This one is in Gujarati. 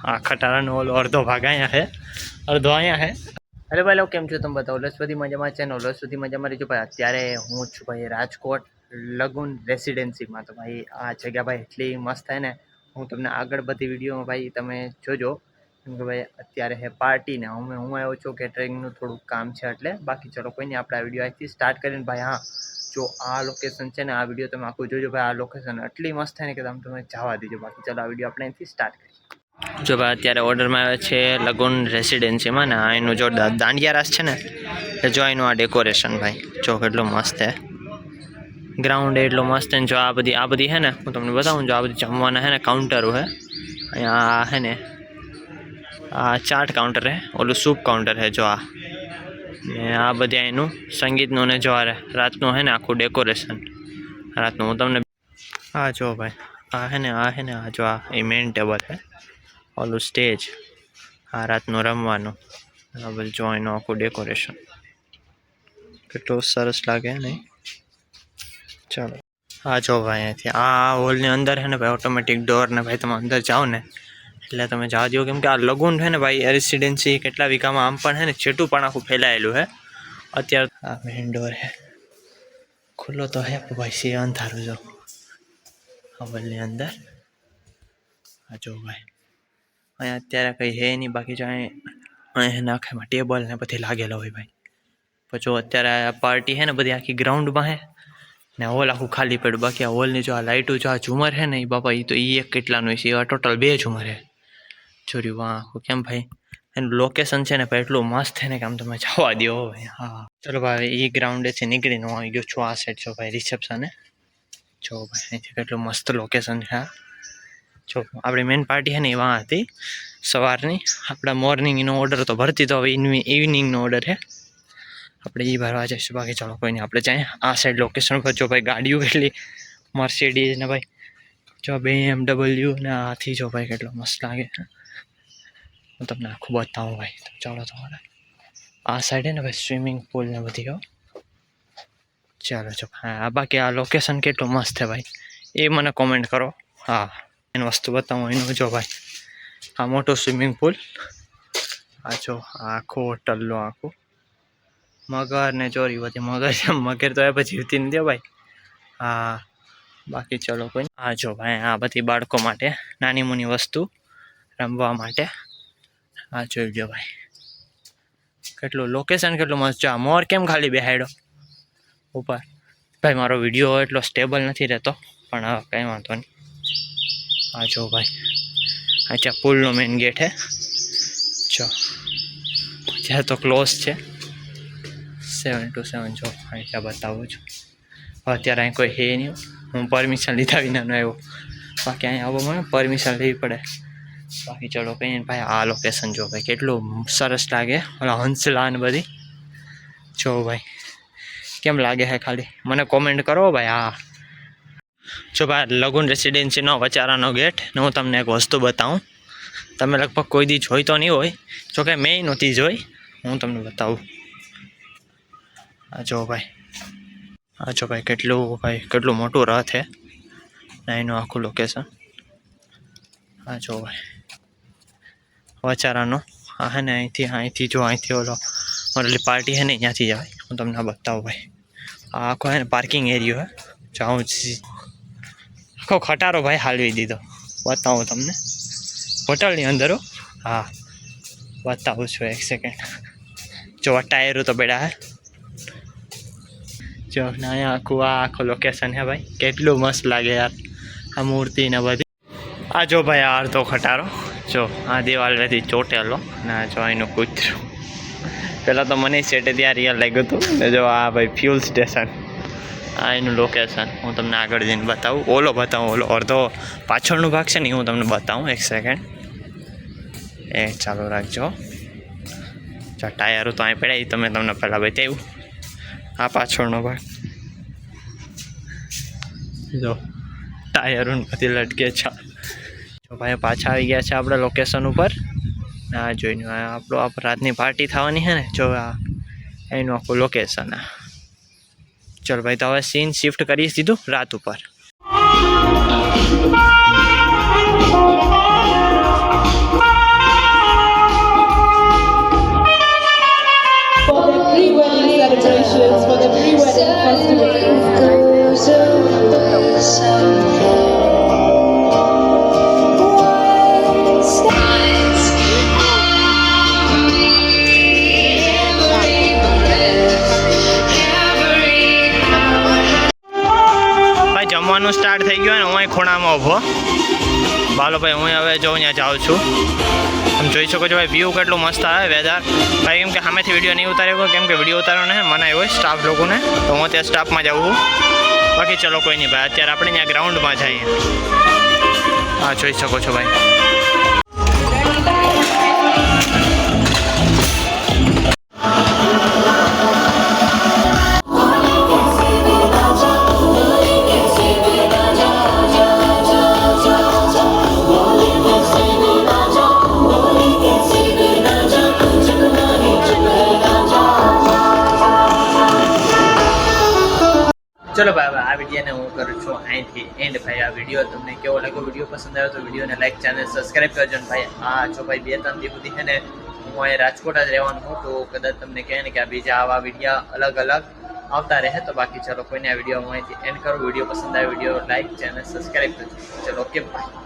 આ ખટારાનો ઓલો અડધો ભાગ અહીંયા છે, અડધો અહીંયા છે. અરે ભાઈ લોકો કેમ છો તમે બતાવો? લસપતિ મજામાં છે ને? લસપતિ મજામાં રહીજો ભાઈ. અત્યારે હું છું ભાઈ રાજકોટ લગુન રેસિડેન્સીમાં. તો ભાઈ આ જગ્યા ભાઈ એટલી મસ્ત થાય ને, હું તમને આગળ બધી વિડીયોમાં ભાઈ તમે જોજો. કેમ કે ભાઈ અત્યારે હે પાર્ટી ને હું આવ્યો છું કેટરિંગનું થોડુંક કામ છે એટલે. બાકી ચલો કોઈ નહીં, આપણે આ વિડીયો આજથી સ્ટાર્ટ કરીને ભાઈ. હા જો આ લોકેશન છે ને, આ વિડીયો તમે આખું જોજો ભાઈ. આ લોકેશન એટલી મસ્ત થાય ને કે તમે જવા દીજો. બાકી ચલો આ વિડીયો આપણે અહીંથી સ્ટાર્ટ કરીએ. જો ભાઈ અત્યારે ઓર્ડરમાં આવે છે લગુન રેસિડેન્સીમાં ને એનું જો દાંડિયા રાસ છે ને, એ જો એનું આ ડેકોરેશન ભાઈ જો કેટલું મસ્ત છે. ગ્રાઉન્ડ એટલો મસ્ત છે ને. જો આ બધી છે ને, હું તમને બતાવું. જો આ બધી જમવાના છે ને કાઉન્ટરો છે અહીંયા છે ને. આ ચાટ કાઉન્ટર છે, ઓલું સૂપ કાઉન્ટર છે. જો આ ને આ બધી એનું સંગીતનું ને જો આ રાતનું છે ને આખું ડેકોરેશન રાતનું. હું તમને હા જો ભાઈ આ છે ને આ જો આ એ મેઇન ટેબલ છે, ઓલું સ્ટેજ, આ રાતનું રમવાનું. આ બધું જો એનું આખું ડેકોરેશન કેટલું સરસ લાગે નહીં? ચાલો હા જો ભાઈ અહીંયાથી આ હોલની અંદર છે ને ભાઈ ઓટોમેટિક ડોર ને ભાઈ તમે અંદર જાઓ ને એટલે તમે જવા દો. કેમ કે આ લગુન છે ને ભાઈ રેસિડેન્સી કેટલા વીઘામાં આમ પણ છે ને છેટું પણ આખું ફેલાયેલું છે. અત્યારે આ મેઇન ડોર છે, ખુલ્લો તો હે ભાઈ સી અંધારું. જો હોલની અંદર હા જો ભાઈ અહીંયા અત્યારે કંઈ હે નહીં. બાકી જો અહીંયા નાખેમાં ટેબલ ને બધી લાગેલો હોય ભાઈ. પછી અત્યારે આ પાર્ટી છે ને બધી આખી ગ્રાઉન્ડમાં છે ને હોલ આખું ખાલી પડ્યું. બાકી આ હોલની જો આ લાઇટો જો આ ઝુમર છે ને એ બાપા એ તો એ એક કેટલાનું છે, એવા ટોટલ 2 ઝુમર છે. જોર્યું વાહ આખું કેમ ભાઈ એનું લોકેશન છે ને ભાઈ એટલું મસ્ત છે ને કે આમ તમે જવા દો ભાઈ. હા ચલો ભાઈ એ ગ્રાઉન્ડેથી નીકળીને હું આવી ગયો છું આ સાઈડ. જો ભાઈ રિસેપ્શને જો ભાઈ અહીંથી કેટલું મસ્ત લોકેશન છે. હા જો આપણી મેઇન પાર્ટી છે ને એ વાં હતી સવારની. આપણા મોર્નિંગનો ઓર્ડર તો ભરતી, તો હવે ઇવનિંગનો ઓર્ડર છે, આપણે એ ભરવા જઈશું. બાકી ચાલો કોઈ નહીં, આપણે જાય આ સાઈડ લોકેશન પર. જો ભાઈ ગાડીઓ કેટલી મર્સિડીઝ ને ભાઈ જો BMW ને આથી જો ભાઈ કેટલો મસ્ત લાગે. હું તમને આખું બતાવું ભાઈ. તો ચાલો તમારે આ સાઈડ ને ભાઈ સ્વિમિંગ પુલ ને બધી હો. ચાલો જો હા બાકી આ લોકેશન કેટલું મસ્ત છે ભાઈ એ મને કોમેન્ટ કરો. હા એની વસ્તુ બતાવું એનું. જો ભાઈ આ મોટો સ્વિમિંગ પુલ, આ જો આખું હોટલનું આખું મગર ને ચોરી બધી મગર તો એ પછી જીવતી નથી ભાઈ. હા બાકી ચલો કોઈ. હા જો ભાઈ આ બધી બાળકો માટે નાની મોની વસ્તુ રમવા માટે. હા જોઈ લો ભાઈ કેટલું લોકેશન કેટલું મસ્ત. જો આ મોર કેમ ખાલી બેહાડ્યો ઉપર ભાઈ. મારો વિડીયો એટલો સ્ટેબલ નથી રહેતો પણ હવે કંઈ વાંધો નહીં. હા જો ભાઈ અચ્છા પુલનો મેઇન ગેટ છે. જો અત્યારે તો ક્લોઝ છે 7 to 7. જો અહીંયા બતાવું છું. અત્યારે અહીં કોઈ હે નહીં, હું પરમિશન લીધા વિનાનો આવ્યો. બાકી અહીંયા આવવા મને પરમિશન લેવી પડે. બાકી ચલો કંઈ ભાઈ આ લોકેશન જો ભાઈ કેટલું સરસ લાગે. ઓલા હંસલા ને બધી જો ભાઈ કેમ લાગે છે ખાલી મને કોમેન્ટ કરો ભાઈ. હા જો ભાઈ લગુન રેસિડેન્સીનો વચારાનો ગેટ ને હું તમને એક વસ્તુ બતાવું. તમે લગભગ કોઈ દી જોઈ તો નહીં હોય, જોકે મેં નહોતી જોઈ. હું તમને બતાવું. હા જો ભાઈ કેટલું મોટું રથ છે ને એનું આખું લોકેશન. હા જો ભાઈ વચારાનો આ હે ને અહીંથી ઓલો ઓલી પાર્ટી છે ને ત્યાંથી જવાય. હું તમને બતાવું ભાઈ. આ આખો હે ને પાર્કિંગ એરિયો હે. જાઉં આખો ખટારો ભાઈ હાલવી દીધો. બતાવું તમને હોટલની અંદર. હા બતાવું છું એક સેકન્ડ. જો ટાયરો તો બેડા હે. જો અહીંયા આખું લોકેશન હે ભાઈ. કેટલું મસ્ત લાગે યાર આ મૂર્તિ ને બધી. આ જો ભાઈ આ અડધો ખટારો જો આ દિવાલથી ચોટેલો ના જો એનું કૂતરું. પહેલાં તો મને સેટે ત્યાં રિયલ લાગ્યું હતું ને. જો આ ભાઈ ફ્યુલ સ્ટેશન, આ એનું લોકેશન હું તમને આગળ જઈને બતાવું. ઓલો અડધો પાછળનો ભાગ છે ને હું તમને બતાવું એક સેકન્ડ. એ ચાલુ રાખજો. જો ટાયરો તો અહીં પડ્યા તમે તમને પહેલાં બતાવ્યું. આ પાછળનો ભાગ જો ટાયરો બધી લટકે છે. જો ભાઈ પાછા આવી ગયા છે આપણે લોકેશન ઉપર. આ જોઈને આપણું રાતની પાર્ટી થવાની છે ને. જો આ એનું આખું લોકેશન. ચલો ભાઈ તો હવે સીન શિફ્ટ કરી દીધું રાત ઉપર. જોવાનું સ્ટાર્ટ થઈ ગયું ને હું અહીં ખૂણામાં ઊભો. બાલો ભાઈ હું હવે જો અહીંયા જાઉં છું. તમે જોઈ શકો છો ભાઈ વ્યૂ કેટલું મસ્ત આવે વેધર ભાઈ. કેમ કે સામેથી વિડીયો નહીં ઉતાર્યો કેમ કે વિડીયો ઉતારવાનો ને મને હોય સ્ટાફ લોકોને, તો હું ત્યાં સ્ટાફમાં જાઉં છું. બાકી ચલો કોઈ નહીં ભાઈ, અત્યારે આપણે ત્યાં ગ્રાઉન્ડમાં જઈએ. હા જોઈ શકો છો ભાઈ. ચલો ભાઈ હવે આ વિડીયોને હું કરું છું અહીંથી એન્ડ. ભાઈ આ વિડીયો તમને કેવો લાગ્યો? વિડીયો પસંદ આવ્યો તો વિડીયોને લાઈક, ચેનલ સબસ્ક્રાઈબ કરજો ને ભાઈ. આ જો ભાઈ 2-3 દી સુધી છે ને હું અહીં રાજકોટ જ રહેવાનું હું, તો કદાચ તમને કહે ને કે આ બીજા આવા વિડીયો અલગ અલગ આવતા રહે. તો બાકી ચલો કોઈને આ વિડીયો હું અહીંથી એન્ડ કરું. વિડીયો પસંદ આવ્યો વિડીયો લાઈક, ચેનલ સબસ્ક્રાઈબ કરજો. ચલો ઓકે બાય.